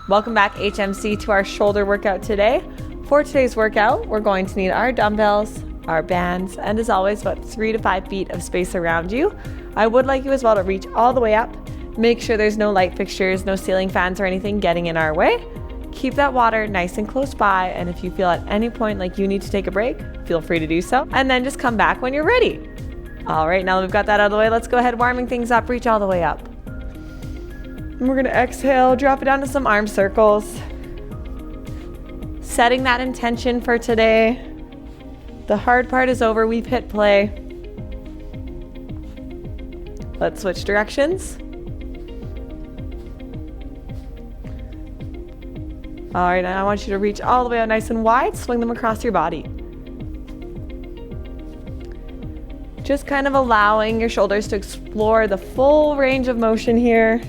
Welcome back, HMC, to our shoulder workout today. For today's workout, we're going to need our dumbbells, our bands, and as always, about 3 to 5 feet of space around you. I would like you as well to reach all the way up. Make sure there's no light fixtures, no ceiling fans or anything getting in our way. Keep that water nice and close by, and if you feel at any point like you need to take a break, feel free to do so, and then just come back when you're ready. All right, now that we've got that out of the way, let's go ahead warming things up. Reach all the way up. And we're gonna exhale, drop it down to some arm circles. Setting that intention for today. The hard part is over, we've hit play. Let's switch directions. All right, now I want you to reach all the way out nice and wide, swing them across your body. Just kind of allowing your shoulders to explore the full range of motion here.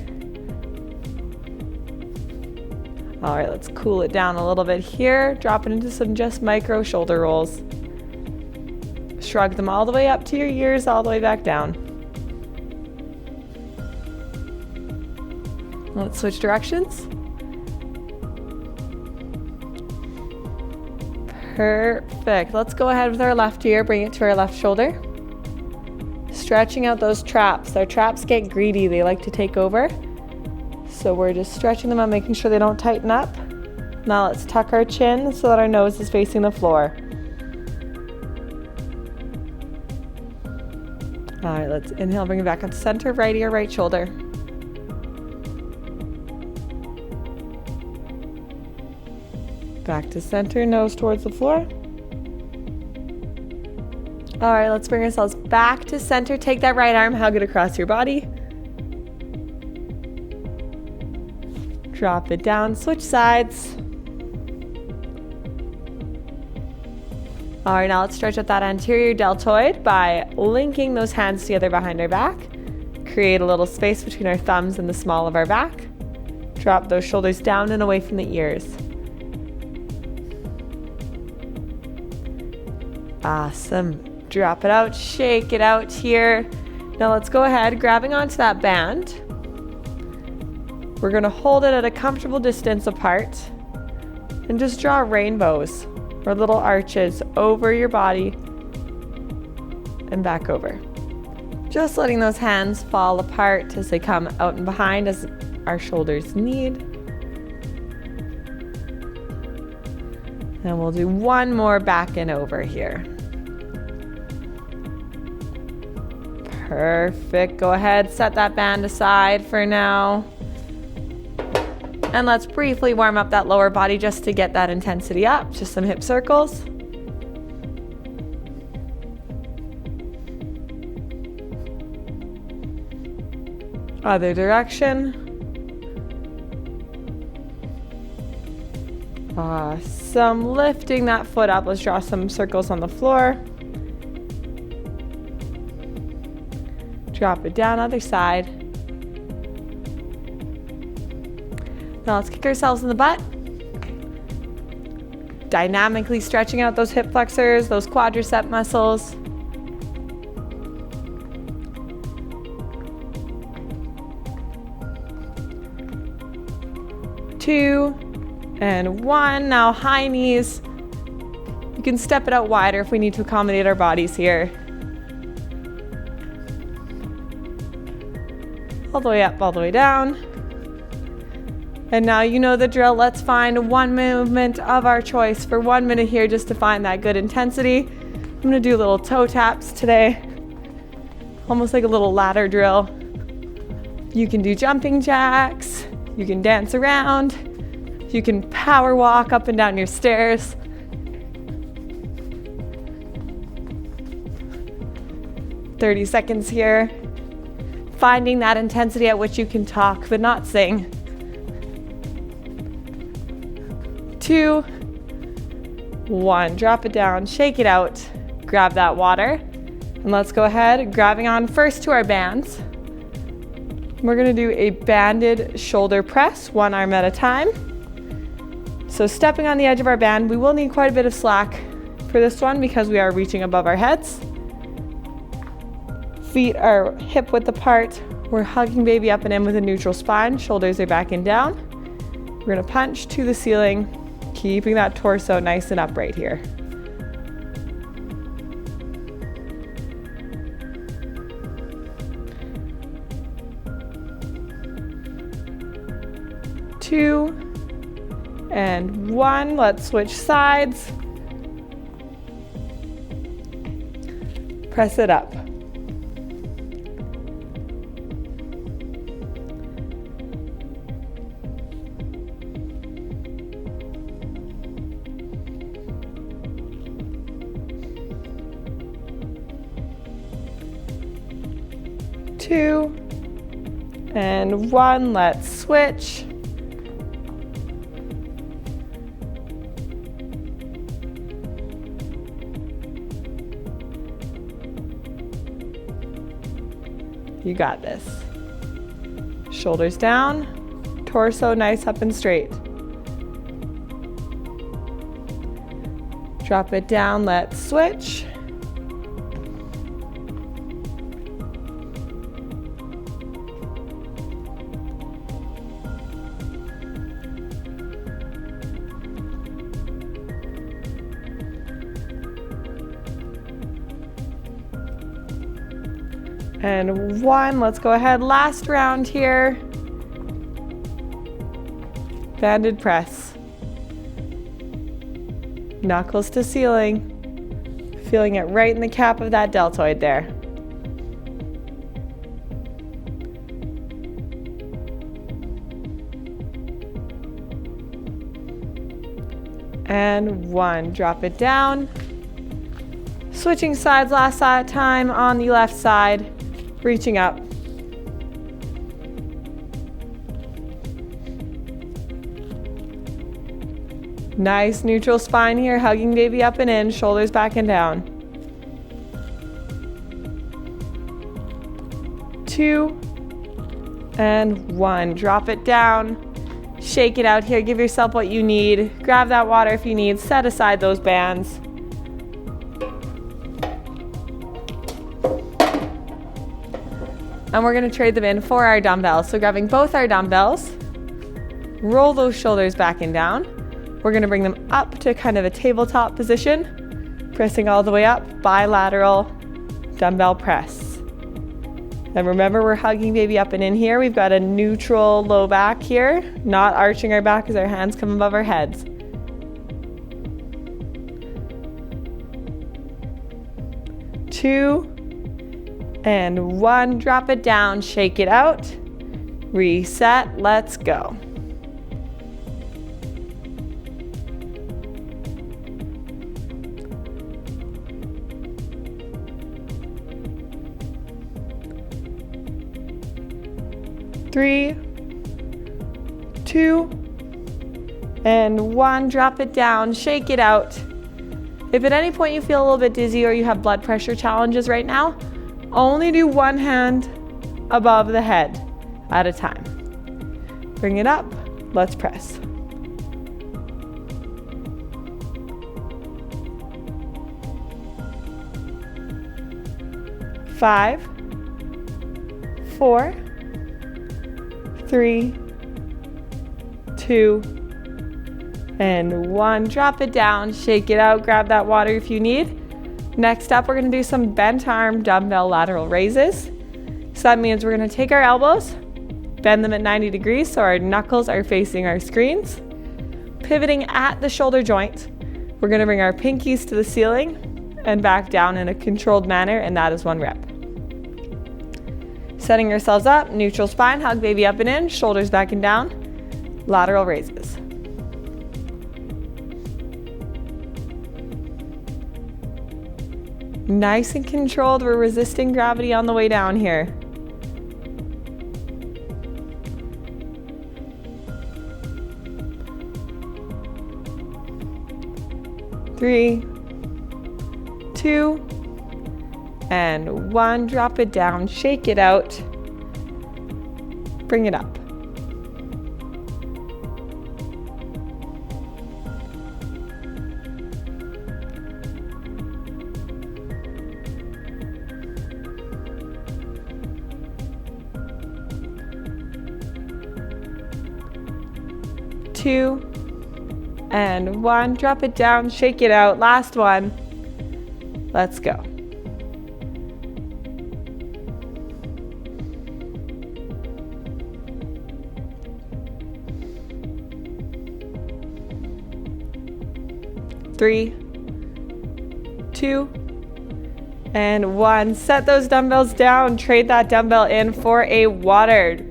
All right, let's cool it down a little bit here. Drop it into some just micro shoulder rolls. Shrug them all the way up to your ears, all the way back down. Let's switch directions. Perfect. Let's go ahead with our left ear, bring it to our left shoulder. Stretching out those traps. Our traps get greedy, they like to take over. So we're just stretching them out, making sure they don't tighten up. Now let's tuck our chin so that our nose is facing the floor. All right, let's inhale, bring it back up to center, right ear, right shoulder. Back to center, nose towards the floor. All right, let's bring ourselves back to center. Take that right arm, hug it across your body. Drop it down, switch sides. All right, now let's stretch out that anterior deltoid by linking those hands together behind our back. Create a little space between our thumbs and the small of our back. Drop those shoulders down and away from the ears. Awesome. Drop it out, shake it out here. Now let's go ahead, grabbing onto that band. We're gonna hold it at a comfortable distance apart and just draw rainbows or little arches over your body and back over. Just letting those hands fall apart as they come out and behind as our shoulders need. And we'll do one more back and over here. Perfect. Go ahead, set that band aside for now. And let's briefly warm up that lower body just to get that intensity up. Just some hip circles. Other direction. Awesome. Lifting that foot up. Let's draw some circles on the floor. Drop it down, other side. Now let's kick ourselves in the butt. Dynamically stretching out those hip flexors, those quadricep muscles. Two and one. Now high knees. You can step it out wider if we need to accommodate our bodies here. All the way up, all the way down. And now you know the drill. Let's find one movement of our choice for 1 minute here just to find that good intensity. I'm gonna do little toe taps today. Almost like a little ladder drill. You can do jumping jacks. You can dance around. You can power walk up and down your stairs. "30 seconds here. Finding that intensity at which you can talk but not sing. 2, 1. Drop it down, shake it out, grab that water, and let's go ahead, grabbing on first to our bands. We're gonna do a banded shoulder press, one arm at a time. So stepping on the edge of our band, we will need quite a bit of slack for this one because we are reaching above our heads. Feet are hip width apart. We're hugging baby up and in with a neutral spine. Shoulders are back and down. We're gonna punch to the ceiling, keeping that torso nice and upright here. 2 and 1. Let's switch sides. Press it up. Two and 1. Let's switch. You got this. Shoulders down, torso nice up and straight. Drop it down, let's switch. And 1, let's go ahead, last round here. Banded press. Knuckles to ceiling. Feeling it right in the cap of that deltoid there. And 1, drop it down. Switching sides last time on the left side. Reaching up. Nice neutral spine here, hugging baby up and in, shoulders back and down. 2 and 1. Drop it down. Shake it out here. Give yourself what you need. Grab that water if you need. Set aside those bands. And we're gonna trade them in for our dumbbells. So grabbing both our dumbbells, roll those shoulders back and down. We're gonna bring them up to kind of a tabletop position, pressing all the way up, bilateral dumbbell press. And remember, we're hugging baby up and in here. We've got a neutral low back here, not arching our back as our hands come above our heads. Two and 1, drop it down, shake it out, reset, let's go. Three, 2 and 1, drop it down, shake it out. If at any point you feel a little bit dizzy or you have blood pressure challenges right now, only do one hand above the head at a time. Bring it up, let's press. 5, 4, 3, 2 and 1. Drop it down, shake it out, grab that water if you need. Next up, we're gonna do some bent arm dumbbell lateral raises. So that means we're gonna take our elbows, bend them at 90 degrees so our knuckles are facing our screens. Pivoting at the shoulder joint, we're gonna bring our pinkies to the ceiling and back down in a controlled manner, and that is 1 rep. Setting ourselves up, neutral spine, hug baby up and in, shoulders back and down, lateral raises. Nice and controlled, we're resisting gravity on the way down here. Three, 2 and 1. Drop it down, shake it out, bring it up. 2, and 1. Drop it down, shake it out. Last one. Let's go. Three, 2, and 1. Set those dumbbells down. Trade that dumbbell in for a water.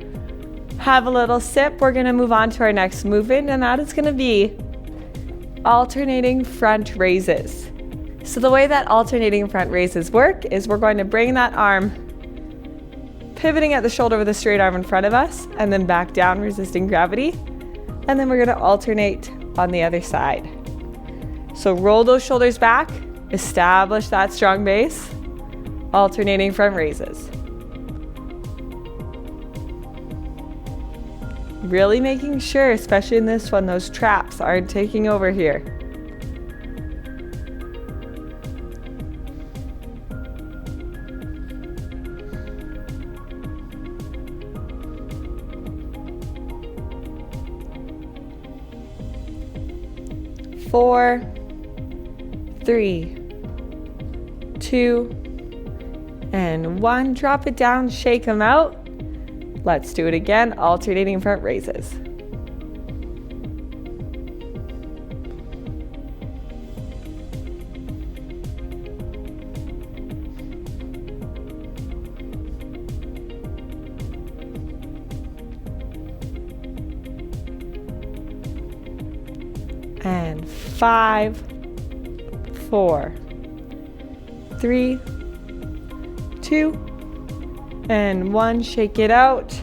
Have a little sip. We're going to move on to our next movement, and that is going to be alternating front raises. So the way that alternating front raises work is we're going to bring that arm pivoting at the shoulder with a straight arm in front of us, and then back down, resisting gravity. And then we're going to alternate on the other side. So roll those shoulders back, establish that strong base, alternating front raises. Really making sure, especially in this one, those traps aren't taking over here. Four, 3, 2, and 1. Drop it down, shake them out. Let's do it again, alternating front raises. And 5, 4, 3, 2, and 1. Shake it out.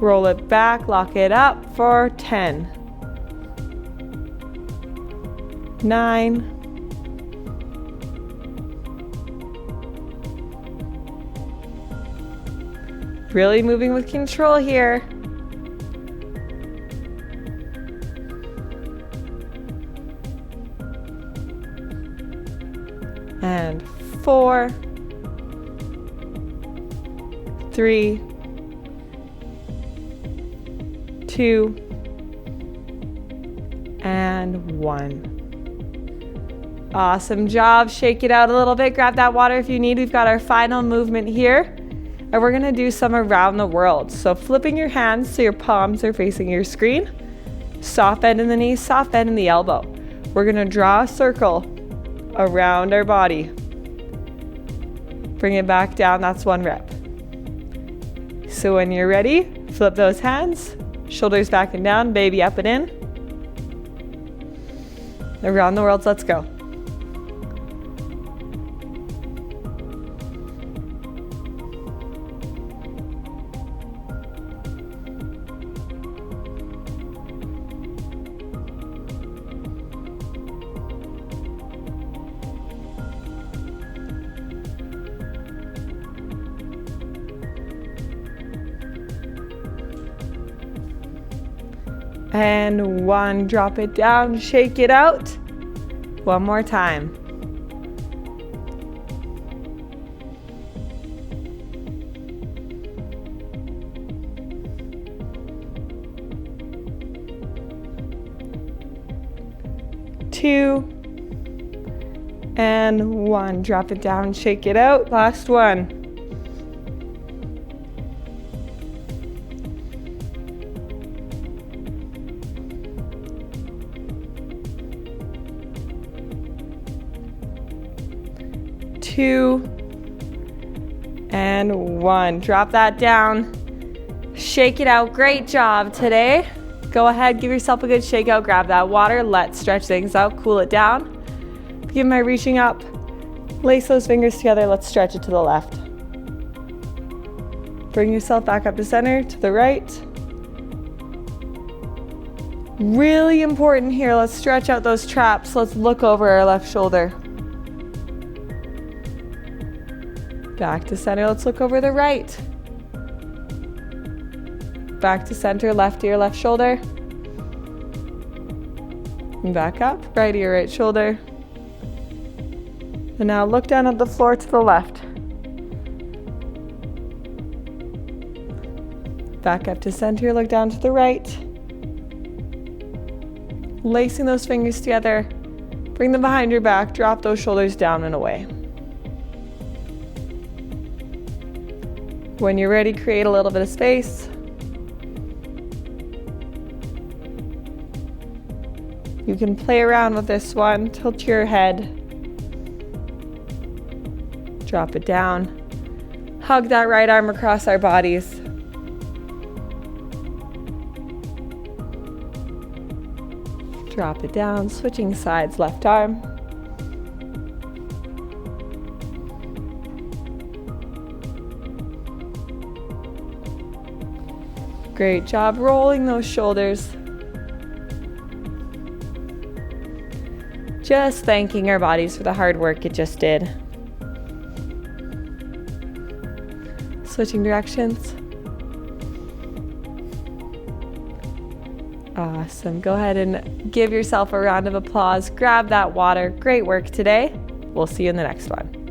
Roll it back, lock it up for 10, 9, really moving with control here. And 4, 3, 2, and 1. Awesome job. Shake it out a little bit. Grab that water if you need. We've got our final movement here. And we're going to do some around the world. So flipping your hands so your palms are facing your screen. Soft bend in the knee, soft bend in the elbow. We're going to draw a circle around our body. Bring it back down. That's 1 rep. So when you're ready, flip those hands. Shoulders back and down, baby up and in. Around the world, let's go. And 1, drop it down, shake it out. 1 more time. Two, and 1. Drop it down, shake it out. Last one. Two, and 1. Drop that down. Shake it out. Great job today. Go ahead, give yourself a good shake out. Grab that water. Let's stretch things out. Cool it down. Begin by reaching up. Lace those fingers together. Let's stretch it to the left. Bring yourself back up to center, to the right. Really important here. Let's stretch out those traps. Let's look over our left shoulder. Back to center, let's look over the right. Back to center, left ear, left shoulder. And back up, right ear, right shoulder. And now look down at the floor to the left. Back up to center, look down to the right. Lacing those fingers together. Bring them behind your back. Drop those shoulders down and away. When you're ready, create a little bit of space. You can play around with this one. Tilt your head. Drop it down. Hug that right arm across our bodies. Drop it down, switching sides, left arm. Great job rolling those shoulders. Just thanking our bodies for the hard work it just did. Switching directions. Awesome. Go ahead and give yourself a round of applause. Grab that water. Great work today. We'll see you in the next one.